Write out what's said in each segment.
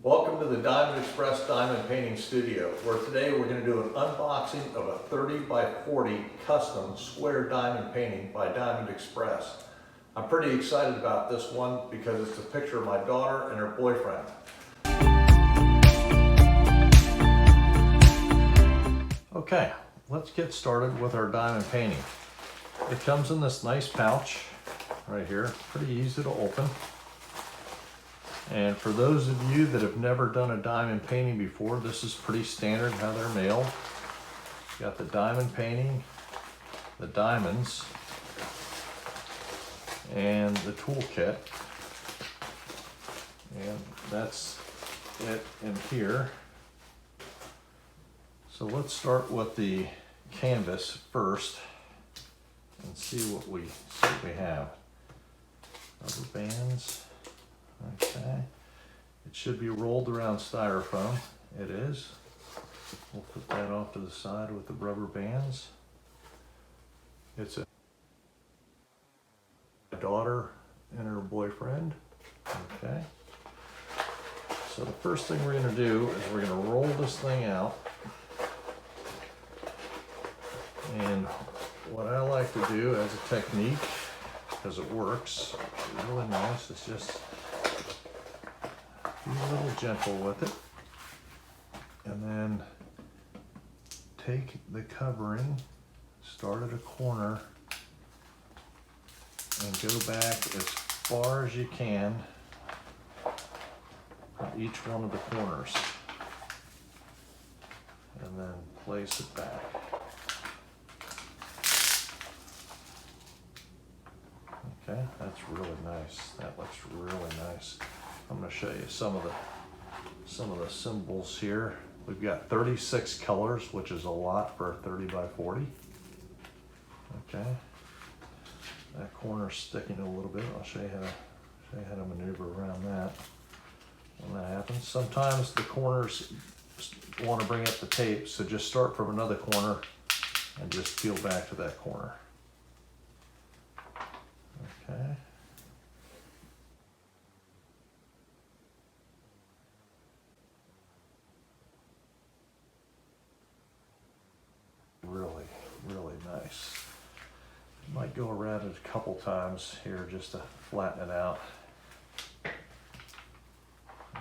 Welcome to the Diamondxpres Diamond Painting Studio, where today we're going to do an unboxing of a 30 by 40 custom square diamond painting by Diamondxpres. I'm pretty excited about this one because it's a picture of my daughter and her boyfriend. Okay, let's get started with our diamond painting. It comes in this nice pouch right here, pretty easy to open. And for those of you that have never done a diamond painting before, this is pretty standard how they're mailed. You got the diamond painting, the diamonds, and the toolkit. And that's it in here. So let's start with the canvas first and see what we have. Rubber bands. Okay, it should be rolled around styrofoam. It is. We'll put that off to the side with the rubber bands. It's a daughter and her boyfriend. Okay. So the first thing we're going to do is we're going to roll this thing out. And what I like to do as a technique, because it works really nice, is just be a little gentle with it, and then take the covering, start at a corner, and go back as far as you can on each one of the corners, and then place it back. Okay, that's really nice. That looks really nice. I'm going to show you some of the symbols here. We've got 36 colors, which is a lot for a 30 by 40. Okay, that corner's sticking a little bit. I'll show you how to maneuver around that when that happens. Sometimes the corners want to bring up the tape, so just start from another corner and just peel back to that corner. Okay. Really nice. Might go around it a couple times here just to flatten it out. There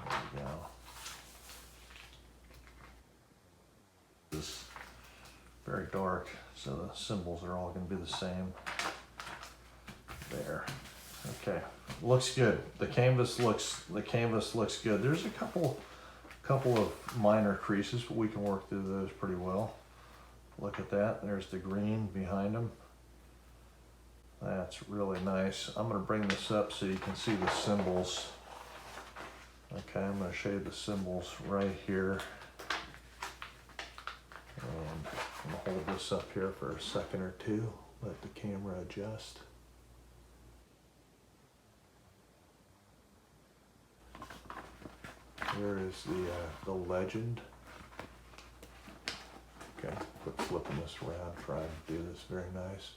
we go. This is very dark, so the symbols are all going to be the same. There. Okay. Looks good. The canvas looks good. There's a couple of minor creases, but we can work through those pretty well. Look at that. There's the green behind them. That's really nice. I'm going to bring this up so you can see the symbols. Okay, I'm going to show you the symbols right here. And I'm going to hold this up here for a second or two. Let the camera adjust. Here is the legend. Okay, quit flipping this around, try to do this very nice.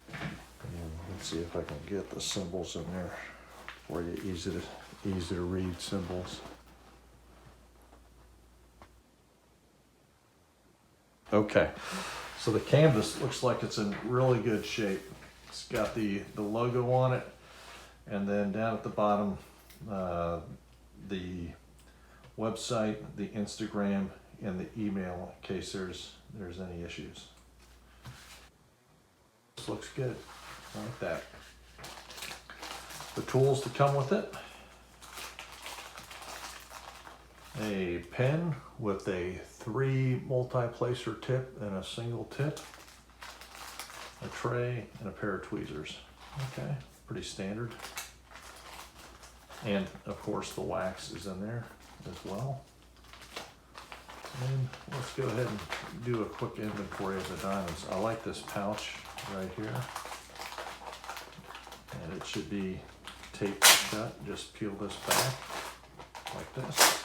And let's see if I can get the symbols in there for you, easy to read symbols. Okay, so the canvas looks like it's in really good shape. It's got the logo on it. And then down at the bottom, the website, the Instagram, and the email in case there's any issues. This looks good. I like that. The tools to come with it: a pen with a 3 multi-placer tip and a single tip, a tray, and a pair of tweezers. Okay. Pretty standard. And of course the wax is in there as well. And let's go ahead and do a quick inventory of the diamonds. I like this pouch right here. And it should be taped shut. Just peel this back like this.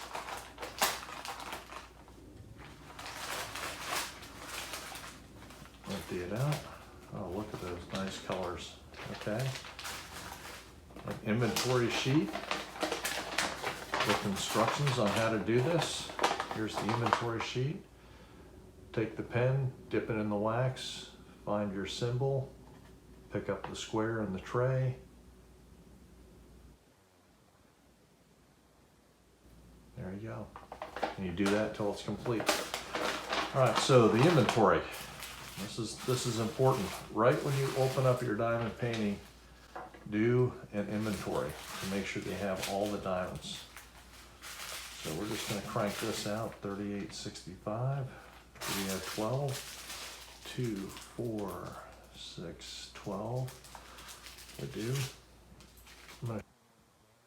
Empty it out. Oh, look at those nice nice colors. Okay. An inventory sheet with instructions on how to do this. Here's the inventory sheet. Take the pen, dip it in the wax, find your symbol, pick up the square in the tray. There you go. And you do that till it's complete. All right, so the inventory. This is important. Right when you open up your diamond painting, do an inventory to make sure they have all the diamonds. So we're just going to crank this out, 38.65. We have 12, 2, 4, 6, 12. We do. I'm going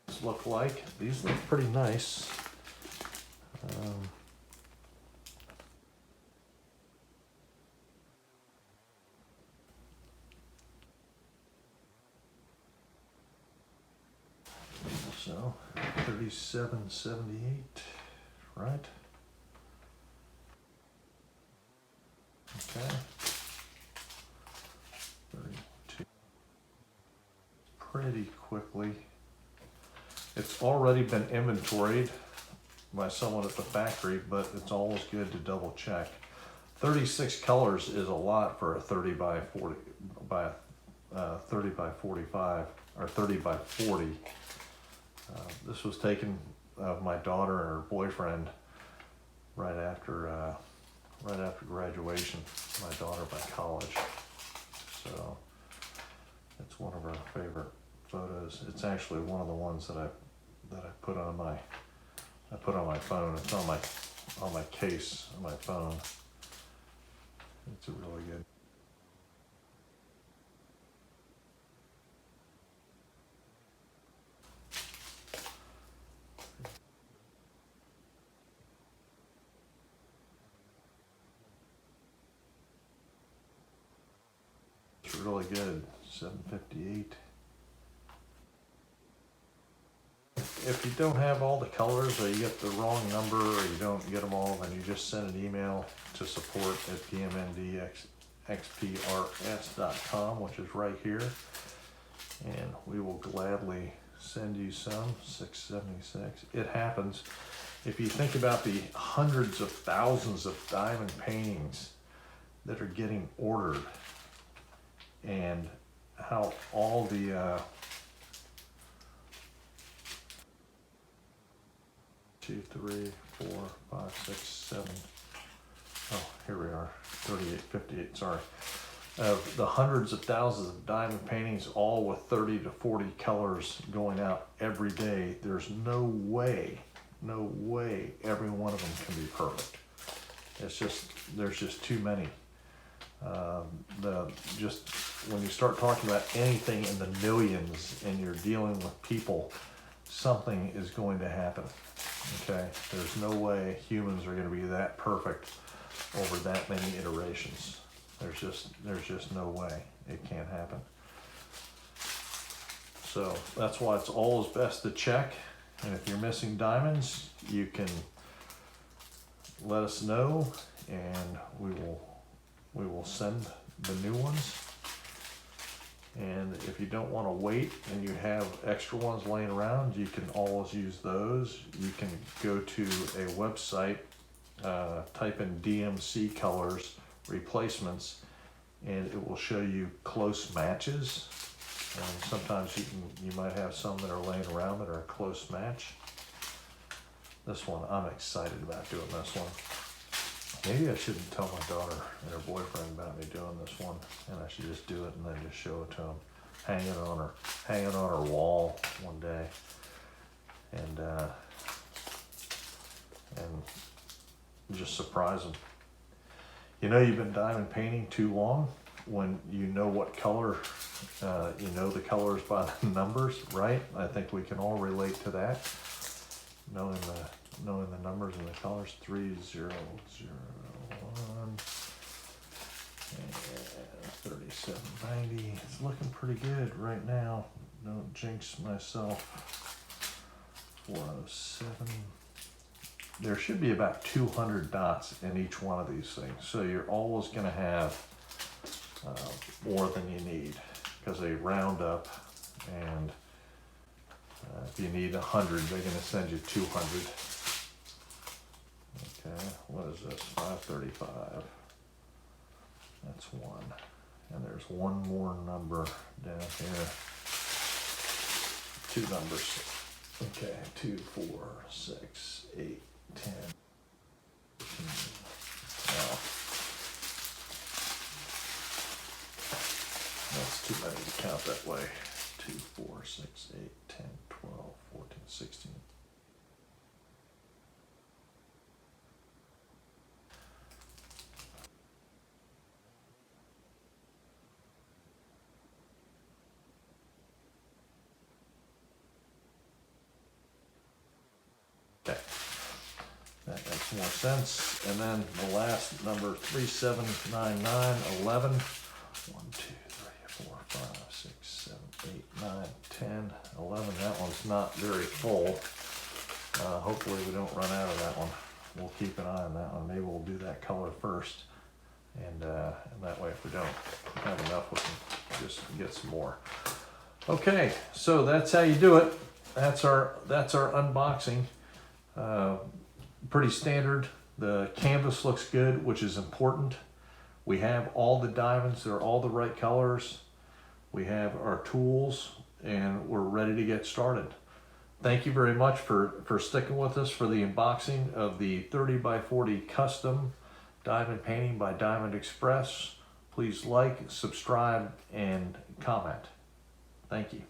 to look like. These look pretty nice. So 37.78, right? Okay. 32. Pretty quickly. It's already been inventoried by someone at the factory, but it's always good to double check. 36 colors is a lot for a 30 by 40 by 30 by 45 or 30 by 40. This was taken of my daughter and her boyfriend right after graduation. My daughter by college, so it's one of our favorite photos. It's actually one of the ones that I put on my phone. It's on my case on my phone. It's a really good. It's really good. 758. If you don't have all the colors, or you get the wrong number, or you don't get them all, then you just send an email to support@diamondxpres.com, which is right here, and we will gladly send you some. 676. It happens. If you think about the hundreds of thousands of diamond paintings that are getting ordered, and how all the 2, 3, 4, 5, 6, 7. Oh, here we are. 38.58. Sorry. Of the hundreds of thousands of diamond paintings, all with 30 to 40 colors going out every day, there's no way every one of them can be perfect. There's just too many. Just when you start talking about anything in the millions and you're dealing with people, something is going to happen. Okay, there's no way humans are going to be that perfect over that many iterations. There's just no way. It can't happen. So that's why it's always best to check. And if you're missing diamonds, you can let us know, and we will send the new ones. And if you don't want to wait and you have extra ones laying around, you can always use those. You can go to a website, type in DMC colors replacements, and it will show you close matches. And sometimes you might have some that are laying around that are a close match. This one, I'm excited about doing this one. Maybe I shouldn't tell my daughter and her boyfriend about me doing this one, and I should just do it and then just show it to them, hang it on her wall one day, and just surprise them. You know, you've been diamond painting too long when you know what color, you know the colors by the numbers, right? I think we can all relate to that. Knowing the numbers and the colors. 3001 and 3790. It's looking pretty good right now. Don't jinx myself. 407. There should be about 200 dots in each one of these things. So you're always going to have more than you need, because they round up, and if you need 100, they're going to send you 200. Okay, what is this? 535. That's one. And there's one more number down here. Two numbers. Okay, 2, 4, 6, 8, 10. Wow. That's too many to count that way. 2, 4, 6, 8, 10, 12, 14, 16. Okay, that makes more sense. And then the last number, 3799, 11. 1, 2, 3, 4, 5, 6, 7, 8, 9, 10, 11. That one's not very full. Hopefully we don't run out of that one. We'll keep an eye on that one. Maybe we'll do that color first. And that way, if we don't have enough, we can just get some more. Okay, so that's how you do it. That's our unboxing. Pretty standard. The canvas looks good, which is important. We have all the diamonds. They're all the right colors. We have our tools, and we're ready to get started. Thank you very much for sticking with us for the unboxing of the 30x40 custom diamond painting by Diamondxpres. Please like, subscribe, and comment. Thank you.